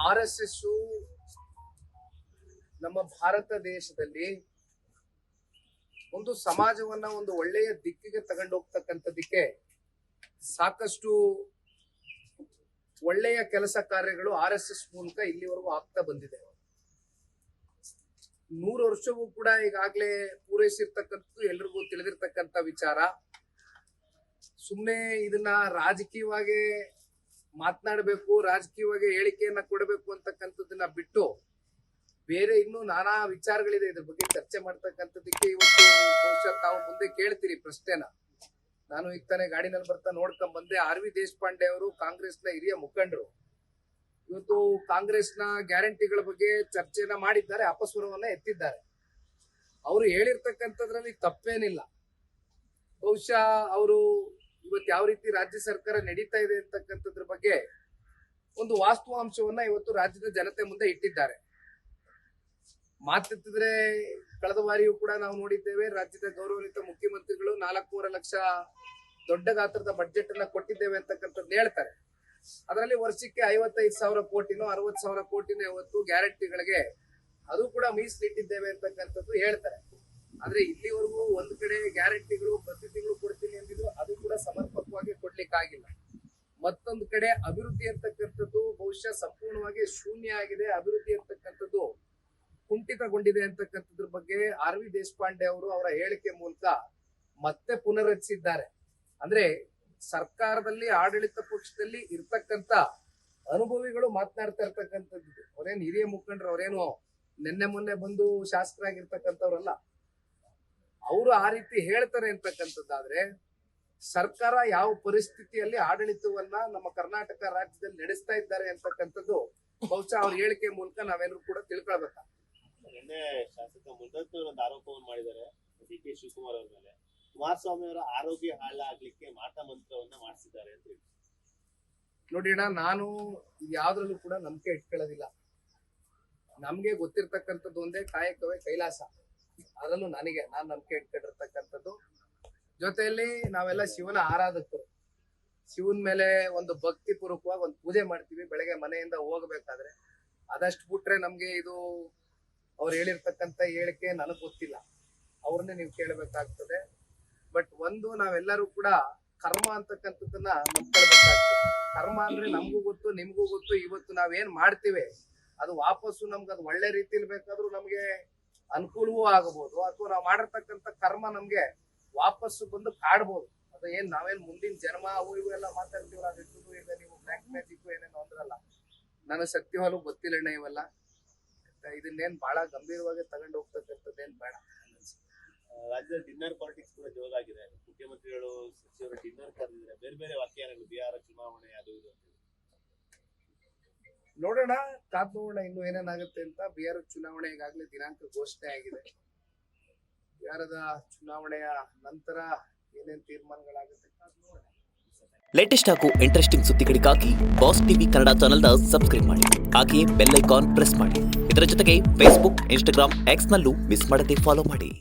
RSS ನಮ್ಮ ಭಾರತ ದೇಶದಲ್ಲಿ ಒಂದು ಸಮಾಜವನ್ನ ಒಂದು ಒಳ್ಳೆಯ ದಿಕ್ಕಿಗೆ ತಗೊಂಡು ಹೋಗ್ತಕ್ಕಂಥದಕ್ಕೆ ಸಾಕಷ್ಟು ಒಳ್ಳೆಯ ಕೆಲಸ ಕಾರ್ಯಗಳು RSS ಮೂಲಕ ಇಲ್ಲಿವರೆಗೂ ಆಗ್ತಾ ಬಂದಿದೆ. 100 ವರ್ಷವೂ ಕೂಡ ಈಗಾಗಲೇ ಪೂರೈಸಿರ್ತಕ್ಕಂಥದ್ದು ಎಲ್ರಿಗೂ ತಿಳಿದಿರ್ತಕ್ಕಂಥ ವಿಚಾರ. ಸುಮ್ಮನೆ ಇದನ್ನ ರಾಜಕೀಯವಾಗಿ ಮಾತನಾಡಬೇಕು, ರಾಜಕೀಯವಾಗಿ ಹೇಳಿಕೆಯನ್ನ ಕೊಡಬೇಕು ಅಂತಕ್ಕಂಥದ್ದನ್ನ ಬಿಟ್ಟು ಬೇರೆ ಇನ್ನೂ ನಾನಾ ವಿಚಾರಗಳಿದೆ. ಇದ್ರ ಬಗ್ಗೆ ಚರ್ಚೆ ಮಾಡ್ತಕ್ಕಂಥದಕ್ಕೆ ಇವತ್ತು ಬಹುಶಃ ತಾವು ಮುಂದೆ ಕೇಳ್ತೀರಿ ಪ್ರಶ್ನೆನ. ನಾನು ಈಗ ತಾನೇ ಗಾಡಿನಲ್ಲಿ ಬರ್ತಾ ನೋಡ್ಕೊಂಡ್ ಬಂದೆ, RV ದೇಶಪಾಂಡೆ ಅವರು ಕಾಂಗ್ರೆಸ್ನ ಹಿರಿಯ ಮುಖಂಡರು ಇವತ್ತು ಕಾಂಗ್ರೆಸ್ನ ಗ್ಯಾರಂಟಿಗಳ ಬಗ್ಗೆ ಚರ್ಚೆನ ಮಾಡಿದ್ದಾರೆ, ಅಪಸ್ವರವನ್ನ ಎತ್ತಿದ್ದಾರೆ. ಅವರು ಹೇಳಿರ್ತಕ್ಕಂಥದ್ರಲ್ಲಿ ತಪ್ಪೇನಿಲ್ಲ. ಬಹುಶಃ ಅವರು ಇವತ್ತು ಯಾವ ರೀತಿ ರಾಜ್ಯ ಸರ್ಕಾರ ನಡೀತಾ ಇದೆ ಅಂತಕ್ಕಂಥದ್ರ ಬಗ್ಗೆ ಒಂದು ವಾಸ್ತವಾಂಶವನ್ನ ಇವತ್ತು ರಾಜ್ಯದ ಜನತೆ ಮುಂದೆ ಇಟ್ಟಿದ್ದಾರೆ. ಮಾತೆತ್ತಿದ್ರೆ ಕಳೆದ ಬಾರಿಯೂ ಕೂಡ ನಾವು ನೋಡಿದ್ದೇವೆ, ರಾಜ್ಯದ ಗೌರವಾನ್ವಿತ ಮುಖ್ಯಮಂತ್ರಿಗಳು 4.5 ಲಕ್ಷ ದೊಡ್ಡ ಗಾತ್ರದ ಬಡ್ಜೆಟ್ ಅನ್ನ ಕೊಟ್ಟಿದ್ದೇವೆ ಅಂತಕ್ಕಂಥದ್ದು ಹೇಳ್ತಾರೆ. ಅದರಲ್ಲಿ ವರ್ಷಕ್ಕೆ 55,000 ಕೋಟಿನೋ 60,000 ಕೋಟಿನೋ ಇವತ್ತು ಗ್ಯಾರಂಟಿಗಳಿಗೆ ಅದು ಕೂಡ ಮೀಸಲಿಟ್ಟಿದ್ದೇವೆ ಅಂತಕ್ಕಂಥದ್ದು ಹೇಳ್ತಾರೆ. ಆದ್ರೆ ಇಲ್ಲಿವರೆಗೂ ಒಂದ್ ಕಡೆ ಗ್ಯಾರಂಟಿಗಳು ಪ್ರತಿ ತಿಂಗಳು ಕೊಡ್ತೀನಿ ಅಂದಿದ್ರು, ಅದು ಕೂಡ ಸಮರ್ಪಕವಾಗಿ ಕೊಡ್ಲಿಕ್ಕಾಗಿಲ್ಲ. ಮತ್ತೊಂದು ಕಡೆ ಅಭಿವೃದ್ಧಿ ಅಂತಕ್ಕಂಥದ್ದು ಬಹುಶಃ ಸಂಪೂರ್ಣವಾಗಿ ಶೂನ್ಯ ಆಗಿದೆ, ಅಭಿವೃದ್ಧಿ ಅಂತಕ್ಕಂಥದ್ದು ಕುಂಠಿತಗೊಂಡಿದೆ ಅಂತಕ್ಕಂಥದ್ರ ಬಗ್ಗೆ RV ದೇಶಪಾಂಡೆ ಅವರು ಅವರ ಹೇಳಿಕೆ ಮೂಲಕ ಮತ್ತೆ ಪುನರುಚ್ಚರಿಸಿದ್ದಾರೆ. ಅಂದ್ರೆ ಸರ್ಕಾರದಲ್ಲಿ ಆಡಳಿತ ಪಕ್ಷದಲ್ಲಿ ಇರ್ತಕ್ಕಂಥ ಅನುಭವಿಗಳು ಮಾತನಾಡ್ತಾ ಇರ್ತಕ್ಕಂಥದ್ದು. ಅವರೇನು ಹಿರಿಯ ಮುಖಂಡರು, ಅವರೇನು ನಿನ್ನೆ ಮೊನ್ನೆ ಬಂದು ಶಾಸಕರಾಗಿರ್ತಕ್ಕಂಥವ್ರಲ್ಲ. ಅವರು ಆ ರೀತಿ ಹೇಳ್ತಾರೆ ಅಂತಕ್ಕಂಥದ್ದಾದ್ರೆ ಸರ್ಕಾರ ಯಾವ ಪರಿಸ್ಥಿತಿಯಲ್ಲಿ ಆಡಳಿತವನ್ನ ನಮ್ಮ ಕರ್ನಾಟಕ ರಾಜ್ಯದಲ್ಲಿ ನಡೆಸ್ತಾ ಇದ್ದಾರೆ ಅಂತಕ್ಕಂಥದ್ದು ಬಹುಶಃ ಅವ್ರ ಹೇಳಿಕೆ ಮೂಲಕ ನಾವೆಲ್ಲರೂ ಕೂಡ ತಿಳ್ಕೊಳ್ಬೇಕಾಗ್ತದೆ. ನಿನ್ನೆ ಶಾಸಕ ಮುದ್ದತ್ ಒಂದು ಆರೋಪವನ್ನು ಮಾಡಿದ್ದಾರೆ DK ಶಿವಕುಮಾರ್ ಅವರ ಮೇಲೆ. ಕುಮಾರಸ್ವಾಮಿ ಅವರ ಆರೋಗ್ಯ ಹಾಳಾಗ್ಲಿಕ್ಕೆ ಮಾಟ ಮಂತ್ರವನ್ನ ಮಾಡಿಸಿದ್ದಾರೆ ಅಂತ ಹೇಳಿ. ನೋಡಿ ಅಣ್ಣ, ನಾನು ಯಾವ್ದ್ರಲ್ಲೂ ಕೂಡ ನಂಬಿಕೆ ಇಟ್ಕೊಳ್ಳೋದಿಲ್ಲ. ನಮ್ಗೆ ಗೊತ್ತಿರ್ತಕ್ಕಂಥದ್ದು ಒಂದೇ, ಕಾಯಕವೇ ಕೈಲಾಸ. ಅದರಲ್ಲೂ ನಾನು ನಂಬಿಕೆ ಇಟ್ಕೊಂಡಿರ್ತಕ್ಕಂಥದ್ದು. ಜೊತೆಯಲ್ಲಿ ನಾವೆಲ್ಲ ಶಿವನ ಆರಾಧಕರು. ಶಿವನ ಮೇಲೆ ಒಂದು ಭಕ್ತಿ ಪೂರ್ವಕವಾಗಿ ಒಂದು ಪೂಜೆ ಮಾಡ್ತೀವಿ ಬೆಳಗ್ಗೆ ಮನೆಯಿಂದ ಹೋಗ್ಬೇಕಾದ್ರೆ. ಅದಷ್ಟು ಬಿಟ್ರೆ ನಮ್ಗೆ ಇದು ಅವ್ರು ಹೇಳಿರ್ತಕ್ಕಂಥ ಹೇಳಿಕೆ ನನಗ್ ಗೊತ್ತಿಲ್ಲ, ಅವ್ರನ್ನೇ ನೀವು ಕೇಳಬೇಕಾಗ್ತದೆ. ಬಟ್ ಒಂದು, ನಾವೆಲ್ಲರೂ ಕೂಡ ಕರ್ಮ ಅಂತಕ್ಕಂಥದ್ದನ್ನ ನಂಬ್ಕೊಳ್ಬೇಕಾಗ್ತದೆ. ಕರ್ಮ ಅಂದ್ರೆ ನಮಗೂ ಗೊತ್ತು, ನಿಮ್ಗೂ ಗೊತ್ತು. ಇವತ್ತು ನಾವೇನ್ ಮಾಡ್ತೀವಿ ಅದು ವಾಪಸ್ಸು ನಮ್ಗೆ ಅದು ಒಳ್ಳೆ ರೀತಿಯಲ್ಲಿ ಬೇಕಾದ್ರೂ ನಮ್ಗೆ ಅನುಕೂಲವೂ ಆಗಬಹುದು, ಅಥವಾ ನಾವು ಮಾಡಿರ್ತಕ್ಕಂಥ ಕರ್ಮ ನಮ್ಗೆ ವಾಪಸ್ಸು ಬಂದು ಕಾಡ್ಬೋದು. ಅದು ನಾವೇನ್ ಮುಂದಿನ ಜನ್ಮ ಅವು ಇವು ಎಲ್ಲ ಮಾತಾಡ್ತೀವಲ್ಲ, ಅದಿಟ್ಟು ಈಗ ನೀವು ಬ್ಲ್ಯಾಕ್ ಮ್ಯಾಜಿಕ್ ಏನೇನು ಅಂದ್ರಲ್ಲ, ನನಗೆ ಶಕ್ತಿ ಹೊಲು ಗೊತ್ತಿಲ್ಲಣ್ಣ. ಇವೆಲ್ಲ ಇದನ್ನೇನ್ ಬಹಳ ಗಂಭೀರವಾಗಿ ತಗೊಂಡು ಹೋಗ್ತಕ್ಕಂಥದ್ದೇನ್ ಬೇಡ. ರಾಜ್ಯದ ಡಿನ್ನರ್ ಪಾಲಿಟಿಕ್ಸ್ ಕೂಡ ಜೋರಾಗಿದೆ. ಮುಖ್ಯಮಂತ್ರಿಗಳು ಸಚಿವರು ಡಿನ್ನರ್ ಕರೆದಿದ್ದಾರೆ, ಬೇರೆ ಬೇರೆ ವ್ಯಾಖ್ಯಾನಗಳು, ಬಿಹಾರ ಚುನಾವಣೆ ಅದು ಇದು ಅಂತ. ನೋಡೋಣ, ಕಾದ್ ನೋಡೋಣ ಇನ್ನು ಏನೇನಾಗುತ್ತೆ ಅಂತ. ಬಿಹಾರ ಚುನಾವಣೆ ಈಗಾಗಲೇ ದಿನಾಂಕ ಘೋಷಣೆ ಆಗಿದೆ. ಬಿಹಾರದ ಚುನಾವಣೆಯ ನಂತರ ಏನೇನ್ ತೀರ್ಮಾನಗಳಾಗುತ್ತೆ ಕಾದ್ ನೋಡೋಣ. ಲೇಟೆಸ್ಟ್ ಹಾಗೂ ಇಂಟ್ರೆಸ್ಟಿಂಗ್ ಸುದ್ದಿಗಳಿಗಾಗಿ ಬಾಸ್ ಟಿವಿ ಕನ್ನಡ ಚಾನೆಲ್ನ ಸಬ್ಸ್ಕ್ರೈಬ್ ಮಾಡಿ. ಹಾಗೆಯೇ ಬೆಲ್ ಐಕಾನ್ ಪ್ರೆಸ್ ಮಾಡಿ. ಇದರ ಜೊತೆಗೆ ಫೇಸ್ಬುಕ್, ಇನ್ಸ್ಟಾಗ್ರಾಮ್, ಎಕ್ಸ್ ನಲ್ಲೂ ಮಿಸ್ ಮಾಡದೆ ಫಾಲೋ ಮಾಡಿ.